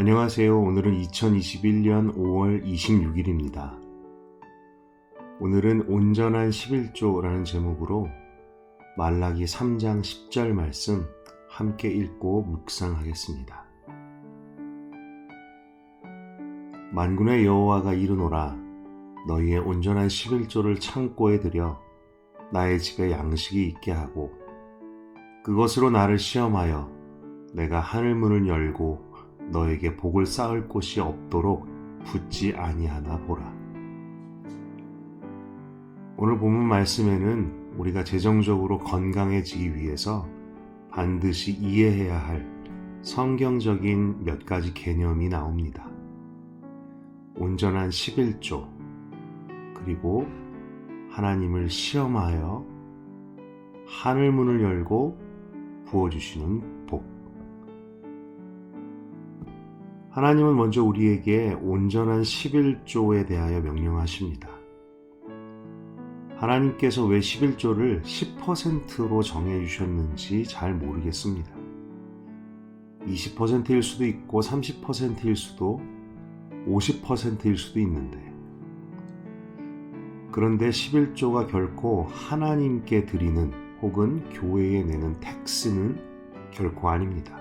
안녕하세요. 오늘은 2021년 5월 26일입니다. 오늘은 온전한 11조라는 제목으로 말라기 3장 10절 말씀 함께 읽고 묵상하겠습니다. 만군의 여호와가 이르노라. 너희의 온전한 11조를 창고에 들여 나의 집에 양식이 있게 하고 그것으로 나를 시험하여 내가 하늘 문을 열고 너에게 복을 쌓을 곳이 없도록 붙지 아니하나 보라. 오늘 본문 말씀에는 우리가 재정적으로 건강해지기 위해서 반드시 이해해야 할 성경적인 몇 가지 개념이 나옵니다. 온전한 11조, 그리고 하나님을 시험하여 하늘 문을 열고 부어주시는 복. 하나님은 먼저 우리에게 온전한 11조에 대하여 명령하십니다. 하나님께서 왜 11조를 10%로 정해주셨는지 잘 모르겠습니다. 20%일 수도 있고 30%일 수도 50%일 수도 있는데, 그런데 11조가 결코 하나님께 드리는 혹은 교회에 내는 텍스는 결코 아닙니다.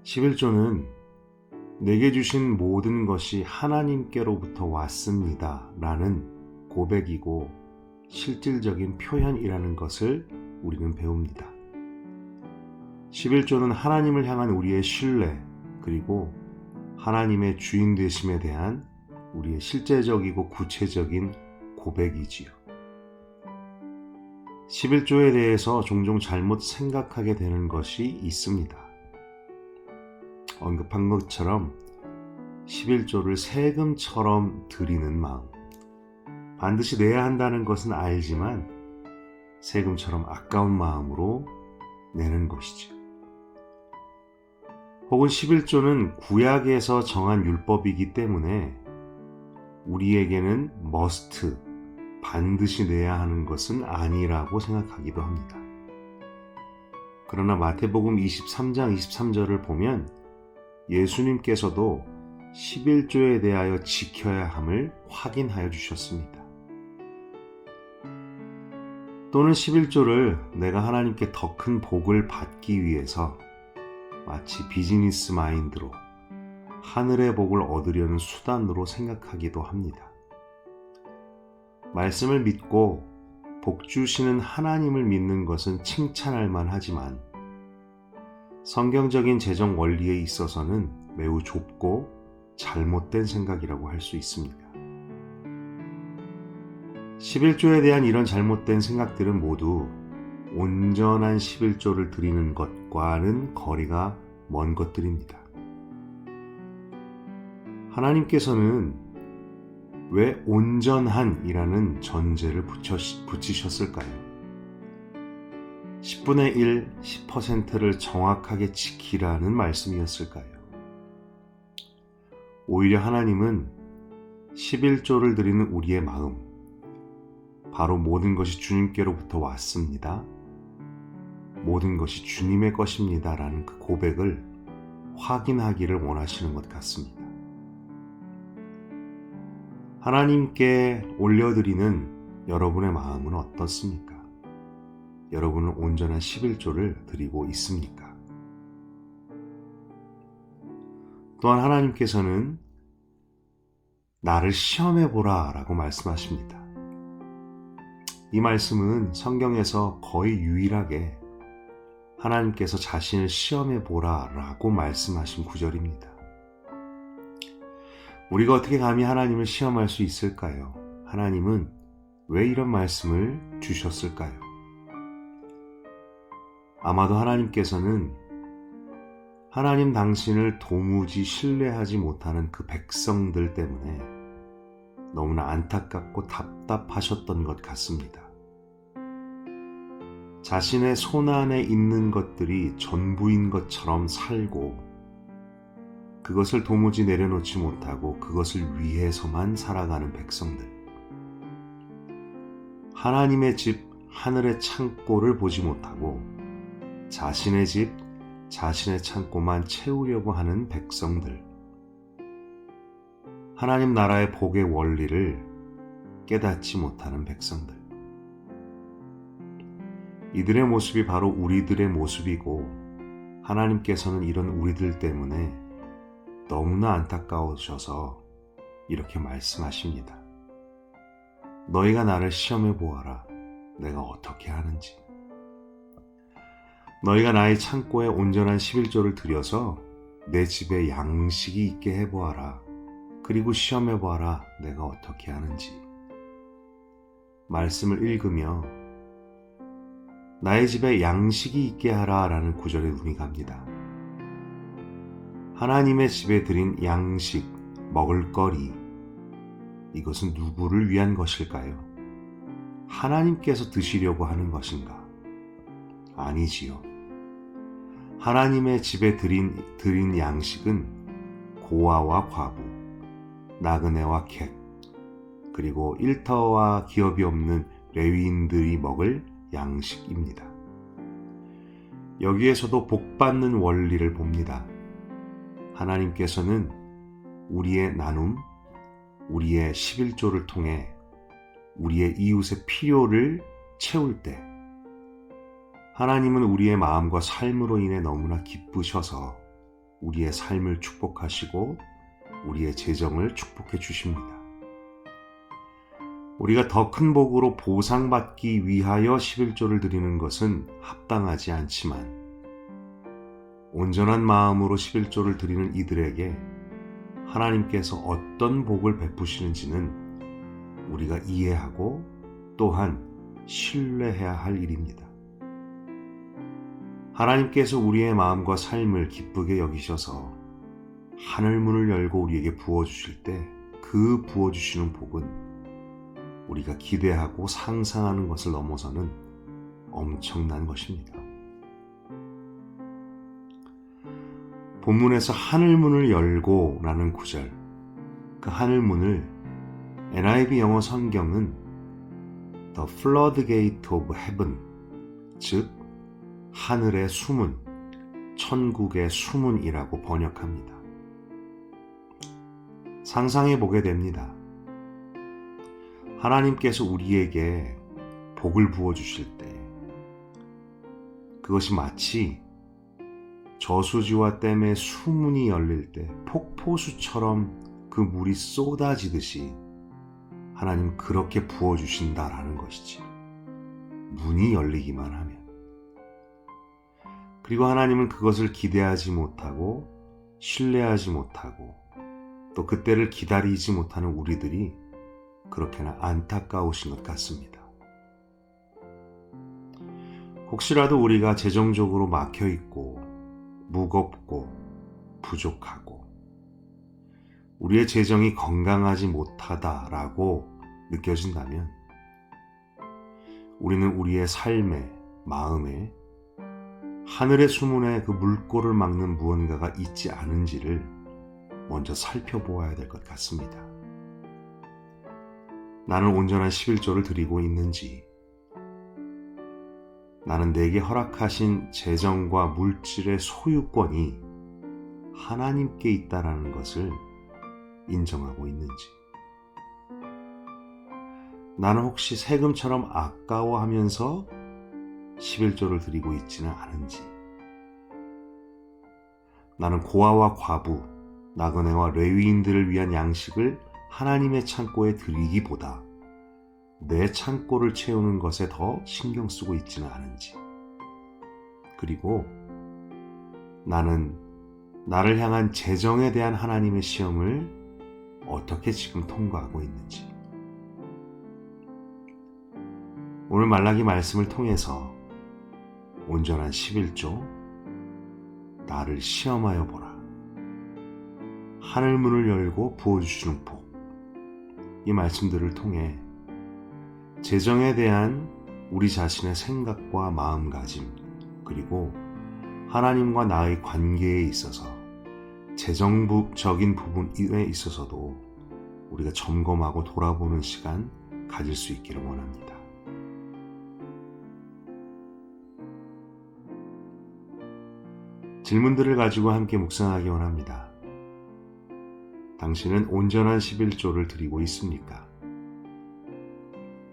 11조는 내게 주신 모든 것이 하나님께로부터 왔습니다 라는 고백이고 실질적인 표현이라는 것을 우리는 배웁니다. 11조는 하나님을 향한 우리의 신뢰, 그리고 하나님의 주인 되심에 대한 우리의 실제적이고 구체적인 고백이지요. 11조에 대해서 종종 잘못 생각하게 되는 것이 있습니다. 언급한 것처럼 11조를 세금처럼 드리는 마음, 반드시 내야 한다는 것은 알지만 세금처럼 아까운 마음으로 내는 것이죠. 혹은 11조는 구약에서 정한 율법이기 때문에 우리에게는 must, 반드시 내야 하는 것은 아니라고 생각하기도 합니다. 그러나 마태복음 23장 23절을 보면 예수님께서도 11조에 대하여 지켜야 함을 확인하여 주셨습니다. 또는 11조를 내가 하나님께 더 큰 복을 받기 위해서 마치 비즈니스 마인드로 하늘의 복을 얻으려는 수단으로 생각하기도 합니다. 말씀을 믿고 복 주시는 하나님을 믿는 것은 칭찬할 만하지만 성경적인 재정 원리에 있어서는 매우 좁고 잘못된 생각이라고 할 수 있습니다. 11조에 대한 이런 잘못된 생각들은 모두 온전한 11조를 드리는 것과는 거리가 먼 것들입니다. 하나님께서는 왜 온전한이라는 전제를 붙이셨을까요? 10분의 1, 10%를 정확하게 지키라는 말씀이었을까요? 오히려 하나님은 11조를 드리는 우리의 마음, 바로 모든 것이 주님께로부터 왔습니다, 모든 것이 주님의 것입니다 라는 그 고백을 확인하기를 원하시는 것 같습니다. 하나님께 올려드리는 여러분의 마음은 어떻습니까? 여러분은 온전한 11조를 드리고 있습니까? 또한 하나님께서는 나를 시험해보라 라고 말씀하십니다. 이 말씀은 성경에서 거의 유일하게 하나님께서 자신을 시험해보라 라고 말씀하신 구절입니다. 우리가 어떻게 감히 하나님을 시험할 수 있을까요? 하나님은 왜 이런 말씀을 주셨을까요? 아마도 하나님께서는 하나님 당신을 도무지 신뢰하지 못하는 그 백성들 때문에 너무나 안타깝고 답답하셨던 것 같습니다. 자신의 손안에 있는 것들이 전부인 것처럼 살고 그것을 도무지 내려놓지 못하고 그것을 위해서만 살아가는 백성들. 하나님의 집 하늘의 창고를 보지 못하고 자신의 집 자신의 창고만 채우려고 하는 백성들, 하나님 나라의 복의 원리를 깨닫지 못하는 백성들, 이들의 모습이 바로 우리들의 모습이고 하나님께서는 이런 우리들 때문에 너무나 안타까우셔서 이렇게 말씀하십니다. 너희가 나를 시험해 보아라. 내가 어떻게 하는지. 너희가 나의 창고에 온전한 11조를 들여서 내 집에 양식이 있게 해보아라. 그리고 시험해 보아라. 내가 어떻게 하는지. 말씀을 읽으며 나의 집에 양식이 있게 하라 라는 구절에 눈이 갑니다. 하나님의 집에 드린 양식, 먹을거리, 이것은 누구를 위한 것일까요? 하나님께서 드시려고 하는 것인가? 아니지요. 하나님의 집에 드린 양식은 고아와 과부, 나그네와 객, 그리고 일터와 기업이 없는 레위인들이 먹을 양식입니다. 여기에서도 복받는 원리를 봅니다. 하나님께서는 우리의 나눔, 우리의 11조를 통해 우리의 이웃의 필요를 채울 때 하나님은 우리의 마음과 삶으로 인해 너무나 기쁘셔서 우리의 삶을 축복하시고 우리의 재정을 축복해 주십니다. 우리가 더 큰 복으로 보상받기 위하여 11조를 드리는 것은 합당하지 않지만 온전한 마음으로 11조를 드리는 이들에게 하나님께서 어떤 복을 베푸시는지는 우리가 이해하고 또한 신뢰해야 할 일입니다. 하나님께서 우리의 마음과 삶을 기쁘게 여기셔서 하늘문을 열고 우리에게 부어주실 때 그 부어주시는 복은 우리가 기대하고 상상하는 것을 넘어서는 엄청난 것입니다. 본문에서 하늘문을 열고 라는 구절, 그 하늘문을 NIV 영어 성경은 The Floodgate of Heaven, 즉 하늘의 수문, 천국의 수문이라고 번역합니다. 상상해 보게 됩니다. 하나님께서 우리에게 복을 부어주실 때 그것이 마치 저수지와 댐의 수문이 열릴 때 폭포수처럼 그 물이 쏟아지듯이 하나님 그렇게 부어주신다라는 것이지. 문이 열리기만 하면. 그리고 하나님은 그것을 기대하지 못하고 신뢰하지 못하고 또 그때를 기다리지 못하는 우리들이 그렇게나 안타까우신 것 같습니다. 혹시라도 우리가 재정적으로 막혀있고 무겁고 부족하고 우리의 재정이 건강하지 못하다라고 느껴진다면 우리는 우리의 삶에, 마음에 하늘의 수문에 그 물꼬를 막는 무언가가 있지 않은지를 먼저 살펴보아야 될 것 같습니다. 나는 온전한 11조를 드리고 있는지, 나는 내게 허락하신 재정과 물질의 소유권이 하나님께 있다라는 것을 인정하고 있는지, 나는 혹시 세금처럼 아까워하면서 11조를 드리고 있지는 않은지, 나는 고아와 과부, 나그네와 레위인들을 위한 양식을 하나님의 창고에 드리기보다 내 창고를 채우는 것에 더 신경 쓰고 있지는 않은지, 그리고 나는 나를 향한 재정에 대한 하나님의 시험을 어떻게 지금 통과하고 있는지. 오늘 말라기 말씀을 통해서 온전한 11조, 나를 시험하여 보라, 하늘문을 열고 부어주시는 복, 이 말씀들을 통해 재정에 대한 우리 자신의 생각과 마음가짐, 그리고 하나님과 나의 관계에 있어서 재정적인 부분에 있어서도 우리가 점검하고 돌아보는 시간 가질 수 있기를 원합니다. 질문들을 가지고 함께 묵상하기 원합니다. 당신은 온전한 11조를 드리고 있습니까?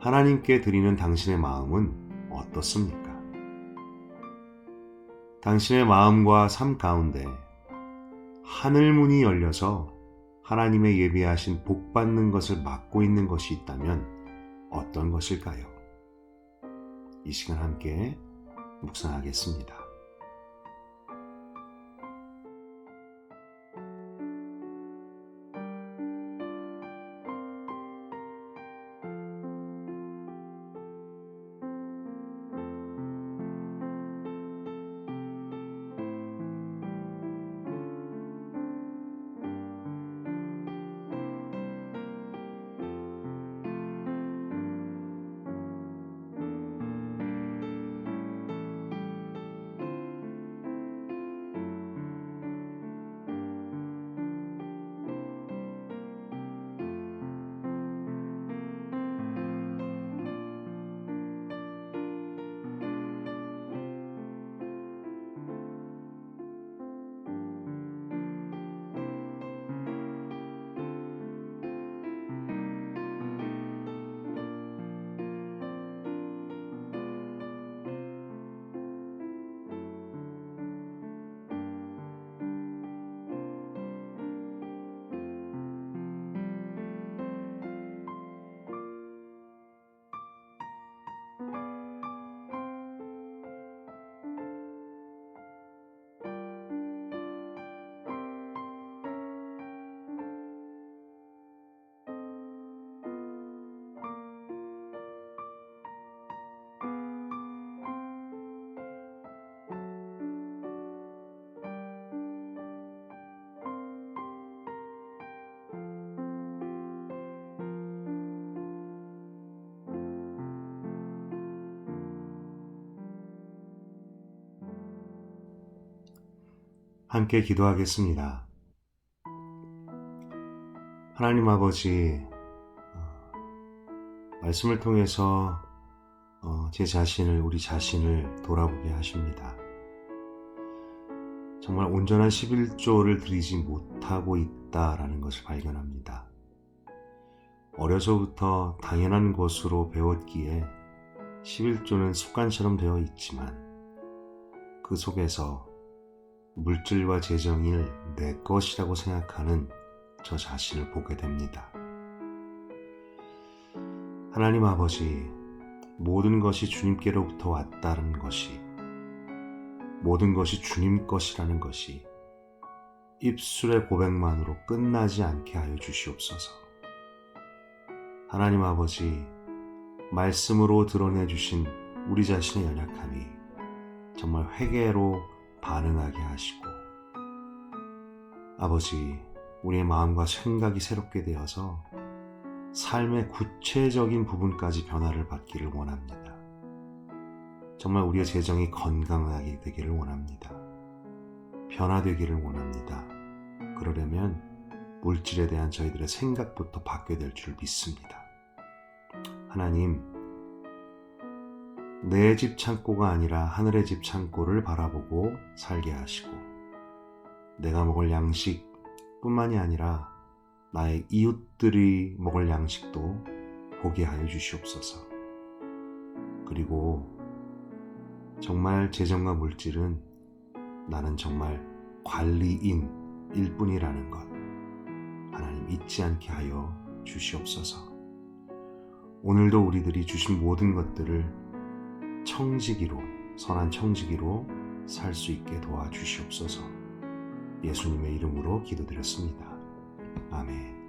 하나님께 드리는 당신의 마음은 어떻습니까? 당신의 마음과 삶 가운데 하늘문이 열려서 하나님의 예비하신 복받는 것을 막고 있는 것이 있다면 어떤 것일까요? 이 시간 함께 묵상하겠습니다. 함께 기도하겠습니다. 하나님 아버지, 말씀을 통해서 우리 자신을 돌아보게 하십니다. 정말 온전한 11조를 드리지 못하고 있다라는 것을 발견합니다. 어려서부터 당연한 것으로 배웠기에 11조는 습관처럼 되어 있지만 그 속에서 물질과 재정을 내 것이라고 생각하는 저 자신을 보게 됩니다. 하나님 아버지, 모든 것이 주님께로부터 왔다는 것이, 모든 것이 주님 것이라는 것이 입술의 고백만으로 끝나지 않게 하여 주시옵소서. 하나님 아버지, 말씀으로 드러내 주신 우리 자신의 연약함이 정말 회개로 반응하게 하시고, 아버지, 우리의 마음과 생각이 새롭게 되어서 삶의 구체적인 부분까지 변화를 받기를 원합니다. 정말 우리의 재정이 건강하게 되기를 원합니다. 변화되기를 원합니다. 그러려면 물질에 대한 저희들의 생각부터 바뀌어야 될 줄 믿습니다. 하나님, 내 집 창고가 아니라 하늘의 집 창고를 바라보고 살게 하시고, 내가 먹을 양식뿐만이 아니라 나의 이웃들이 먹을 양식도 보게 하여 주시옵소서. 그리고 정말 재정과 물질은 나는 정말 관리인일 뿐이라는 것, 하나님 잊지 않게 하여 주시옵소서. 오늘도 우리들이 주신 모든 것들을 청지기로, 선한 청지기로 살 수 있게 도와주시옵소서. 예수님의 이름으로 기도드렸습니다. 아멘.